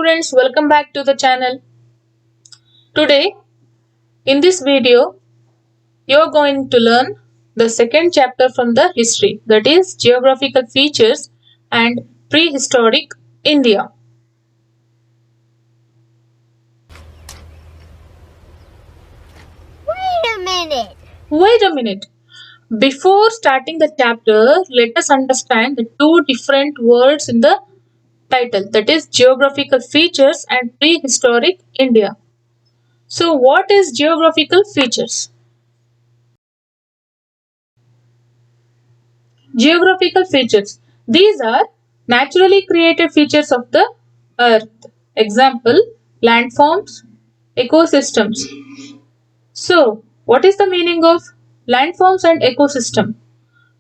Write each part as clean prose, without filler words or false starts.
students, welcome back to the channel. Today in this video you're going to learn the second chapter from the history, that is geographical features and prehistoric India. Wait a minute. Before starting the chapter, let us understand the two different words in the title, that is geographical features and prehistoric India. So what is geographical features? Geographical features. These are naturally created features of the earth. Example, landforms, ecosystems. So, what is the meaning of landforms and ecosystem?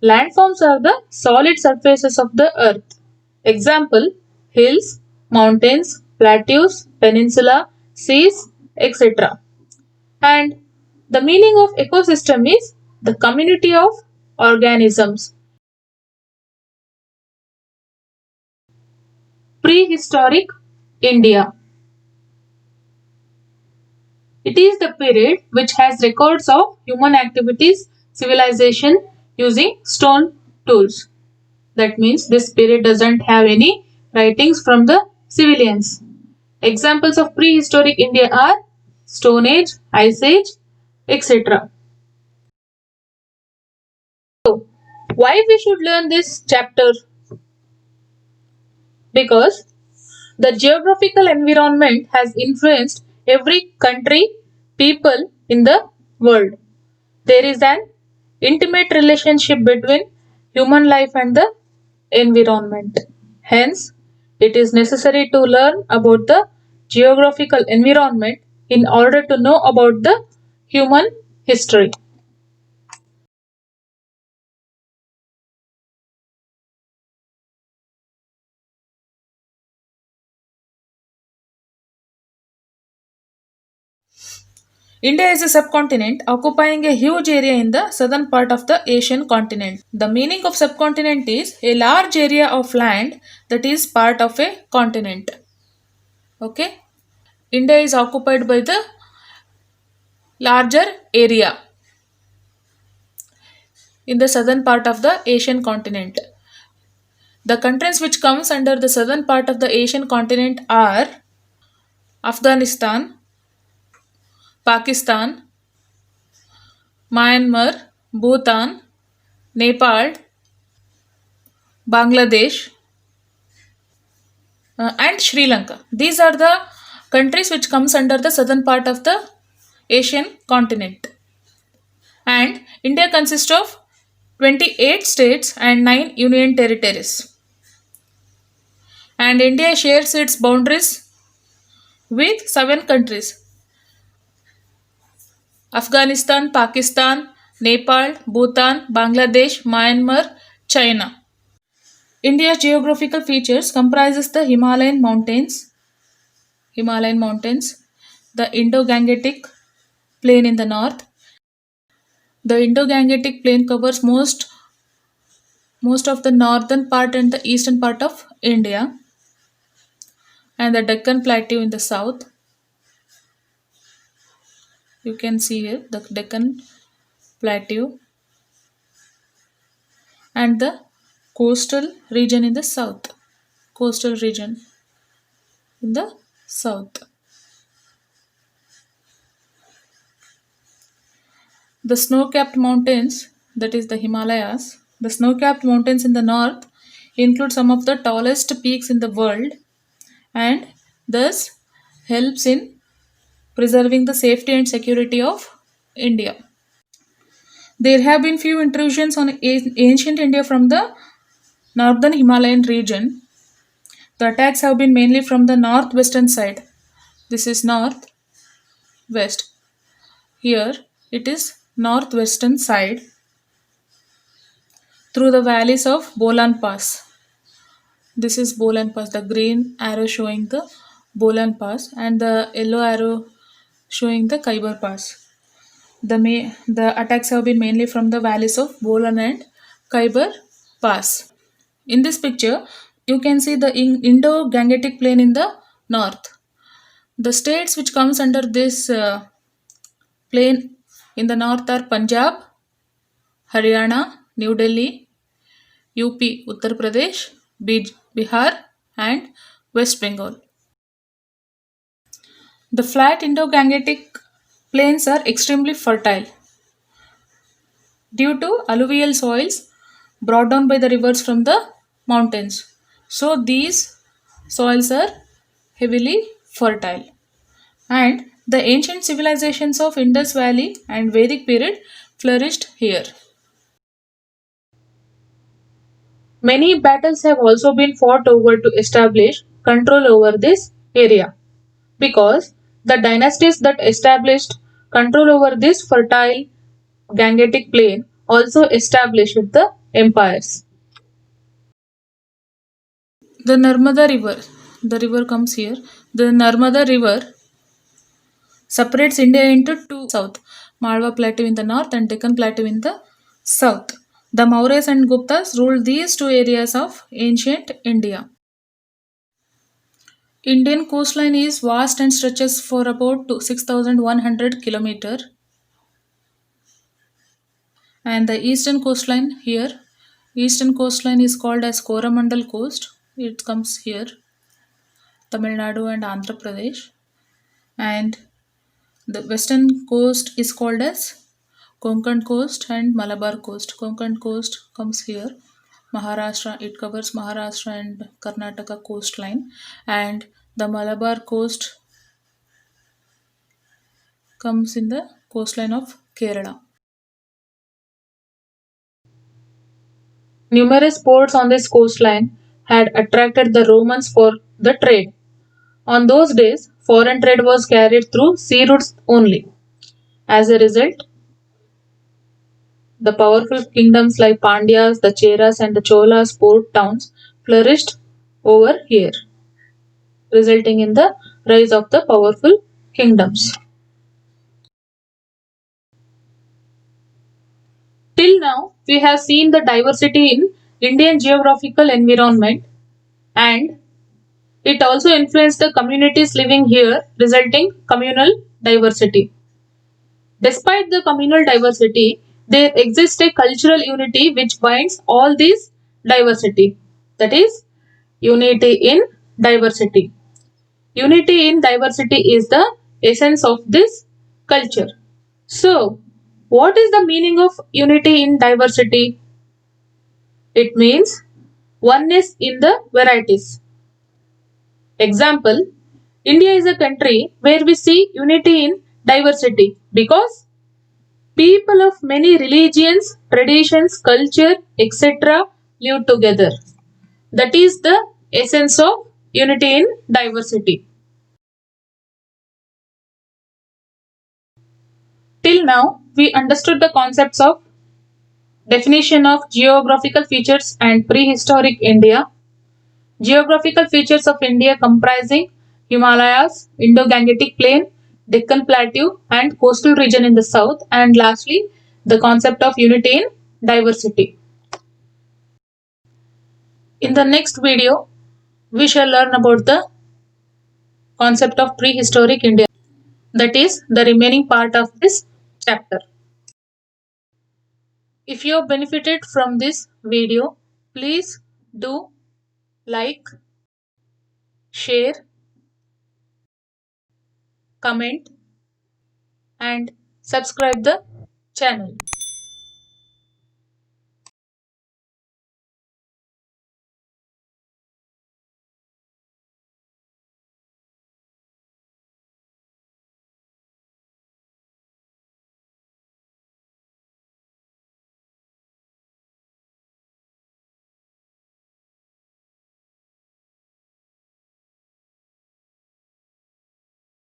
Landforms are the solid surfaces of the earth. Example, hills, mountains, plateaus, peninsula, seas, etc. And the meaning of ecosystem is the community of organisms. Prehistoric India. It is the period which has records of human activities, civilization using stone tools. That means this period doesn't have any writings from the civilians. Examples of prehistoric India are Stone Age, Ice Age, etc. So, why we should learn this chapter? Because the geographical environment has influenced every country, people in the world. There is an intimate relationship between human life and the environment. Hence, it is necessary to learn about the geographical environment in order to know about the human history. India is a subcontinent occupying a huge area in the southern part of the Asian continent. The meaning of subcontinent is a large area of land that is part of a continent. Okay? India is occupied by the larger area in the southern part of the Asian continent. The countries which comes under the southern part of the Asian continent are Afghanistan, Pakistan, Myanmar, Bhutan, Nepal, Bangladesh, and Sri Lanka. These are the countries which comes under the southern part of the Asian continent. And India consists of 28 states and 9 union territories. And India shares its boundaries with 7 countries: Afghanistan, Pakistan, Nepal, Bhutan, Bangladesh, Myanmar, China. India's geographical features comprises the Himalayan mountains, the Indo-Gangetic plain in the north. The Indo-Gangetic plain covers most of the northern part and the eastern part of India, and the Deccan Plateau in the south. You can see here the Deccan Plateau and the coastal region in the south. Coastal region in the south. The snow-capped mountains, that is the Himalayas, the snow-capped mountains in the north include some of the tallest peaks in the world and thus helps in preserving the safety and security of India. There have been few intrusions on ancient India from the northern Himalayan region. The attacks have been mainly from the northwestern side. This is northwest. Here it is northwestern side through the valleys of Bolan Pass. This is Bolan Pass, the green arrow showing the Bolan Pass and the yellow arrow showing the Khyber Pass. The attacks have been mainly from the valleys of Bolan and Khyber Pass. In this picture, you can see the Indo-Gangetic plain in the north. The states which comes under this plain in the north are Punjab, Haryana, New Delhi, UP, Uttar Pradesh, Bihar, and West Bengal. The flat Indo-Gangetic plains are extremely fertile due to alluvial soils brought down by the rivers from the mountains. So these soils are heavily fertile. And the ancient civilizations of Indus Valley and Vedic period flourished here. Many battles have also been fought over to establish control over this area because the dynasties that established control over this fertile Gangetic plain also established the empires. The Narmada River, the river comes here. The Narmada River separates India into two south, Malwa Plateau in the north and Deccan Plateau in the south. The Mauryas and Guptas ruled these two areas of ancient India. Indian coastline is vast and stretches for about 6,100 km. And the eastern coastline here, eastern coastline is called as Coromandel Coast. It comes here, Tamil Nadu and Andhra Pradesh. And the western coast is called as Konkan Coast and Malabar Coast. Konkan Coast comes here. Maharashtra, it covers Maharashtra and Karnataka coastline. And the Malabar Coast comes in the coastline of Kerala. Numerous ports on this coastline had attracted the Romans for the trade. On those days, foreign trade was carried through sea routes only. As a result, the powerful kingdoms like Pandyas, the Cheras, and the Cholas port towns flourished over here, resulting in the rise of the powerful kingdoms. Till now, we have seen the diversity in Indian geographical environment, and it also influenced the communities living here, resulting communal diversity. Despite the communal diversity, there exists a cultural unity which binds all these diversity. That is, unity in diversity. Unity in diversity is the essence of this culture. So, what is the meaning of unity in diversity? It means oneness in the varieties. Example, India is a country where we see unity in diversity because people of many religions, traditions, culture, etc. live together. That is the essence of unity in diversity. Till now, we understood the concepts of definition of geographical features and prehistoric India, geographical features of India comprising Himalayas, Indo-Gangetic Plain, Deccan Plateau, and coastal region in the south, and lastly, the concept of unity in diversity. In the next video, we shall learn about the concept of prehistoric India. That is the remaining part of this chapter. If you have benefited from this video, please do like, share, comment, and subscribe the channel.